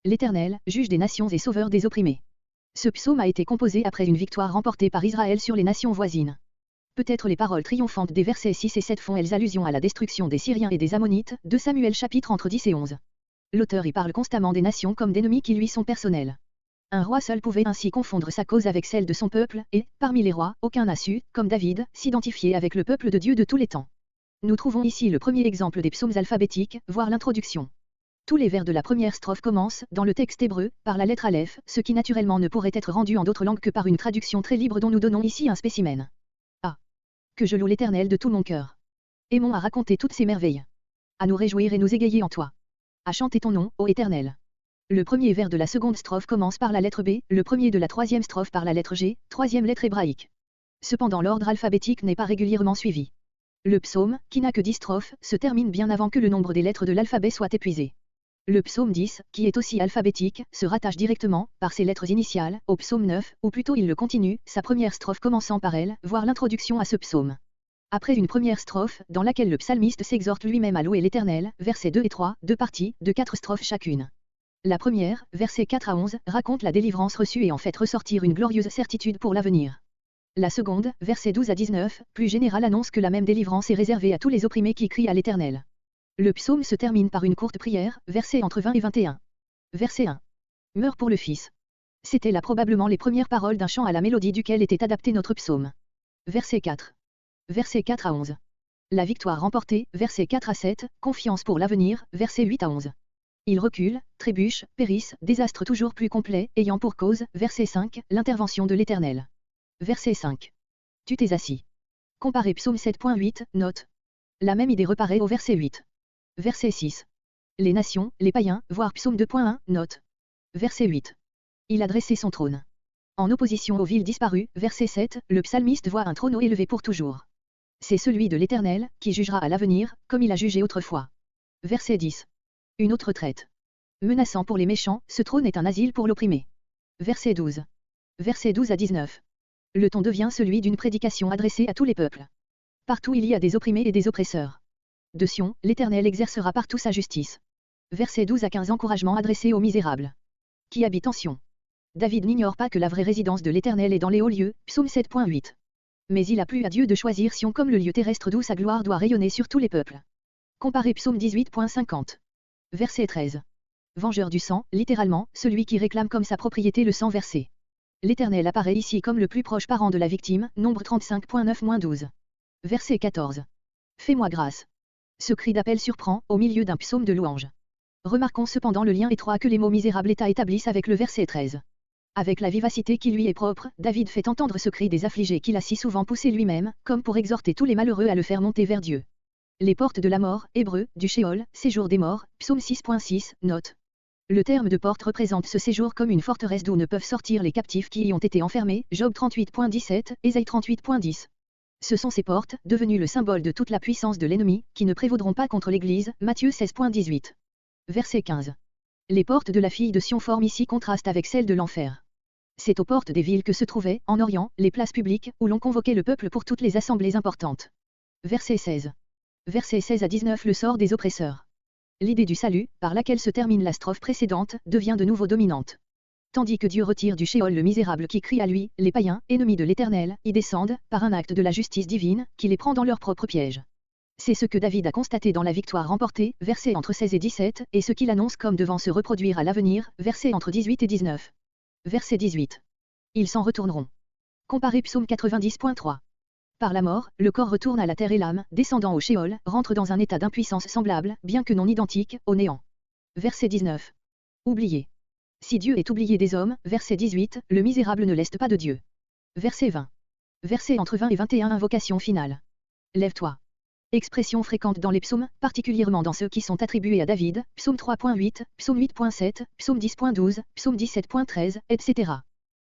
L'Éternel, juge des nations et sauveur des opprimés. Ce psaume a été composé après une victoire remportée par Israël sur les nations voisines. Peut-être les paroles triomphantes des versets 6 et 7 font-elles allusion à la destruction des Syriens et des Ammonites, 2 Samuel chapitre entre 10 et 11. L'auteur y parle constamment des nations comme d'ennemis qui lui sont personnels. Un roi seul pouvait ainsi confondre sa cause avec celle de son peuple, et, parmi les rois, aucun n'a su, comme David, s'identifier avec le peuple de Dieu de tous les temps. Nous trouvons ici le premier exemple des psaumes alphabétiques, voire l'introduction. Tous les vers de la première strophe commencent, dans le texte hébreu, par la lettre Aleph, ce qui naturellement ne pourrait être rendu en d'autres langues que par une traduction très libre dont nous donnons ici un spécimen. Ah! Que je loue l'Éternel de tout mon cœur. Aimons à raconter toutes ses merveilles. À nous réjouir et nous égayer en toi. À chanter ton nom, ô Éternel. Le premier vers de la seconde strophe commence par la lettre B, le premier de la troisième strophe par la lettre G, troisième lettre hébraïque. Cependant l'ordre alphabétique n'est pas régulièrement suivi. Le psaume, qui n'a que 10 strophes, se termine bien avant que le nombre des lettres de l'alphabet soit épuisé. Le psaume 10, qui est aussi alphabétique, se rattache directement, par ses lettres initiales, au psaume 9, ou plutôt il le continue, sa première strophe commençant par elle, voire l'introduction à ce psaume. Après une première strophe, dans laquelle le psalmiste s'exhorte lui-même à louer l'Éternel, versets 2 et 3, 2 parties, de 4 strophes chacune. La première, versets 4 à 11, raconte la délivrance reçue et en fait ressortir une glorieuse certitude pour l'avenir. La seconde, versets 12 à 19, plus générale annonce que la même délivrance est réservée à tous les opprimés qui crient à l'Éternel. Le psaume se termine par une courte prière, versets entre 20 et 21. Verset 1. Meurs pour le Fils. C'était là probablement les premières paroles d'un chant à la mélodie duquel était adapté notre psaume. Verset 4. Versets 4 à 11. La victoire remportée, versets 4 à 7, confiance pour l'avenir, versets 8 à 11. Ils reculent, trébuchent, périssent, désastre toujours plus complet, ayant pour cause, verset 5, l'intervention de l'Éternel. Verset 5. Tu t'es assis. Comparez psaume 7.8, note. La même idée reparaît au verset 8. Verset 6. Les nations, les païens, voire psaume 2.1, note. Verset 8. Il a dressé son trône. En opposition aux villes disparues, verset 7, le psalmiste voit un trône élevé pour toujours. C'est celui de l'Éternel, qui jugera à l'avenir, comme il a jugé autrefois. Verset 10. Une autre traite. Menaçant pour les méchants, ce trône est un asile pour l'opprimé. Verset 12. Verset 12 à 19. Le ton devient celui d'une prédication adressée à tous les peuples. Partout il y a des opprimés et des oppresseurs. De Sion, l'Éternel exercera partout sa justice. Verset 12 à 15 encouragement adressé aux misérables. Qui habitent en Sion. David n'ignore pas que la vraie résidence de l'Éternel est dans les hauts lieux, psaume 7.8. Mais il a plu à Dieu de choisir Sion comme le lieu terrestre d'où sa gloire doit rayonner sur tous les peuples. Comparez psaume 18.50. Verset 13. Vengeur du sang, littéralement, celui qui réclame comme sa propriété le sang versé. L'Éternel apparaît ici comme le plus proche parent de la victime, nombre 35.9-12. Verset 14. Fais-moi grâce. Ce cri d'appel surprend, au milieu d'un psaume de louange. Remarquons cependant le lien étroit que les mots misérable état établissent avec le verset 13. Avec la vivacité qui lui est propre, David fait entendre ce cri des affligés qu'il a si souvent poussé lui-même, comme pour exhorter tous les malheureux à le faire monter vers Dieu. Les portes de la mort, hébreu, du Sheol, séjour des morts, psaume 6.6, note. Le terme de porte représente ce séjour comme une forteresse d'où ne peuvent sortir les captifs qui y ont été enfermés, Job 38.17, Ésaïe 38.10. Ce sont ces portes, devenues le symbole de toute la puissance de l'ennemi, qui ne prévaudront pas contre l'Église, Matthieu 16.18. Verset 15. Les portes de la fille de Sion forment ici contraste avec celles de l'enfer. C'est aux portes des villes que se trouvaient, en Orient, les places publiques, où l'on convoquait le peuple pour toutes les assemblées importantes. Verset 16. Versets 16 à 19 le sort des oppresseurs. L'idée du salut, par laquelle se termine la strophe précédente, devient de nouveau dominante. Tandis que Dieu retire du Sheol le misérable qui crie à lui, les païens, ennemis de l'Éternel, y descendent, par un acte de la justice divine, qui les prend dans leur propre piège. C'est ce que David a constaté dans la victoire remportée, versets entre 16 et 17, et ce qu'il annonce comme devant se reproduire à l'avenir, versets entre 18 et 19. Verset 18. Ils s'en retourneront. Comparez psaume 90.3. Par la mort, le corps retourne à la terre et l'âme, descendant au Sheol, rentre dans un état d'impuissance semblable, bien que non identique, au néant. Verset 19. Oublié. Si Dieu est oublié des hommes, verset 18, le misérable ne l'est pas de Dieu. Verset 20. Verset entre 20 et 21 invocation finale. Lève-toi. Expression fréquente dans les psaumes, particulièrement dans ceux qui sont attribués à David, psaume 3.8, psaume 8.7, psaume 10.12, psaume 17.13, etc.